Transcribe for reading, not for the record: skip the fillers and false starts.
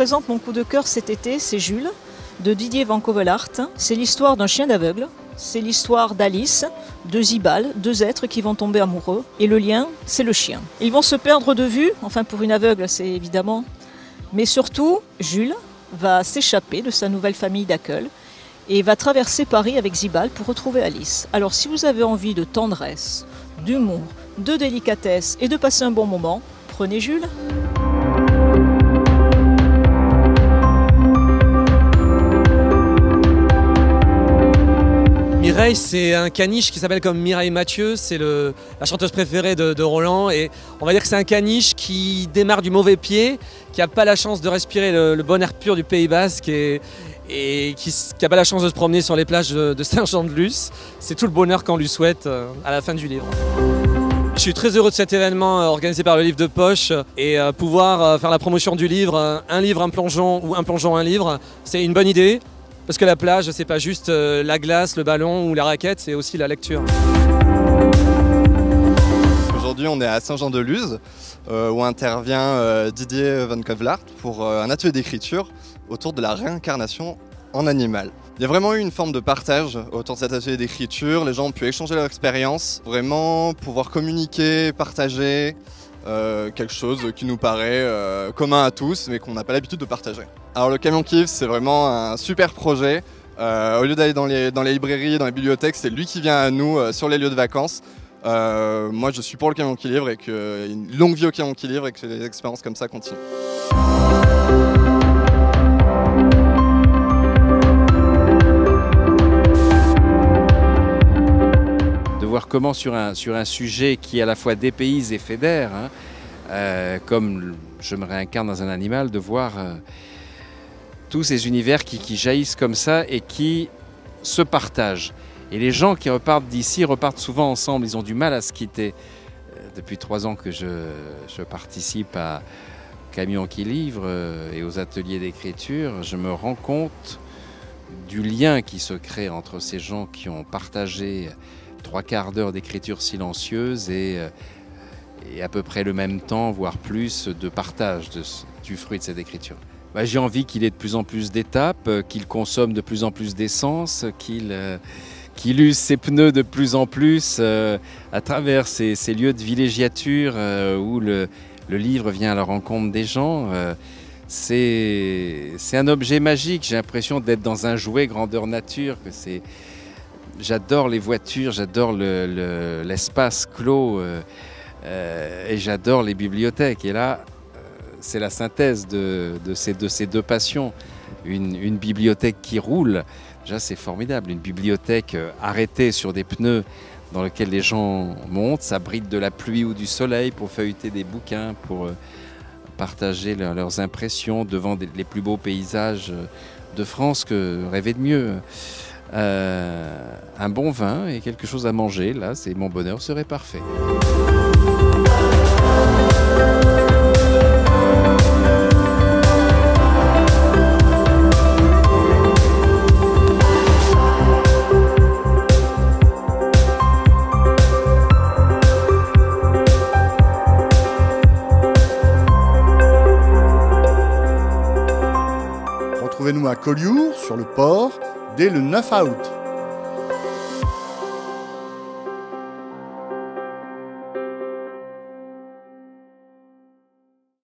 présente mon coup de cœur cet été, c'est Jules, de Didier Van Covelart. C'est l'histoire d'un chien d'aveugle. C'est l'histoire d'Alice, de Zibal, deux êtres qui vont tomber amoureux. Et le lien, c'est le chien. Ils vont se perdre de vue, enfin pour une aveugle, c'est évidemment. Mais surtout, Jules va s'échapper de sa nouvelle famille d'accueil et va traverser Paris avec Zibal pour retrouver Alice. Alors si vous avez envie de tendresse, d'humour, de délicatesse et de passer un bon moment, prenez Jules. Mireille, c'est un caniche qui s'appelle comme Mireille Mathieu, c'est la chanteuse préférée de Roland, et on va dire que c'est un caniche qui démarre du mauvais pied, qui n'a pas la chance de respirer le bon air pur du Pays Basque et qui n'a pas la chance de se promener sur les plages de Saint-Jean-de-Luz. C'est tout le bonheur qu'on lui souhaite à la fin du livre. Je suis très heureux de cet événement organisé par le Livre de Poche et pouvoir faire la promotion du livre, un livre, un plongeon ou un plongeon, un livre, c'est une bonne idée. Parce que la plage, c'est pas juste la glace, le ballon ou la raquette, c'est aussi la lecture. Aujourd'hui, on est à Saint-Jean-de-Luz, où intervient Didier Van Covelart pour un atelier d'écriture autour de la réincarnation en animal. Il y a vraiment eu une forme de partage autour de cet atelier d'écriture. Les gens ont pu échanger leur expérience, vraiment pouvoir communiquer, partager. Quelque chose qui nous paraît commun à tous mais qu'on n'a pas l'habitude de partager. Alors le Camion qui livre, c'est vraiment un super projet. Au lieu d'aller dans les librairies, dans les bibliothèques, c'est lui qui vient à nous sur les lieux de vacances. Moi je suis pour le Camion qui livre et une longue vie au Camion qui livre et que les expériences comme ça continuent. Voir comment sur un sujet qui à la fois dépayse et fédère, comme je me réincarne dans un animal, de voir tous ces univers qui jaillissent comme ça et qui se partagent. Et les gens qui repartent d'ici repartent souvent ensemble, ils ont du mal à se quitter. Depuis 3 ans que je participe à Camion qui livre et aux ateliers d'écriture, je me rends compte du lien qui se crée entre ces gens qui ont partagé 3/4 d'heure d'écriture silencieuse et à peu près le même temps, voire plus, de partage du fruit de cette écriture. J'ai envie qu'il ait de plus en plus d'étapes, qu'il consomme de plus en plus d'essence, qu'il use ses pneus de plus en plus à travers ces lieux de villégiature où le livre vient à la rencontre des gens. C'est un objet magique, j'ai l'impression d'être dans un jouet grandeur nature, que c'est... J'adore les voitures, j'adore l'espace clos et j'adore les bibliothèques. Et là, c'est la synthèse de ces deux passions. Une bibliothèque qui roule, déjà c'est formidable. Une bibliothèque arrêtée sur des pneus dans lequel les gens montent, s'abritent de la pluie ou du soleil pour feuilleter des bouquins, pour partager leurs impressions devant les plus beaux paysages de France. Que rêver de mieux? Un bon vin et quelque chose à manger, là, mon bonheur serait parfait. Retrouvez-nous à Collioure, sur le port, dès le 9 août.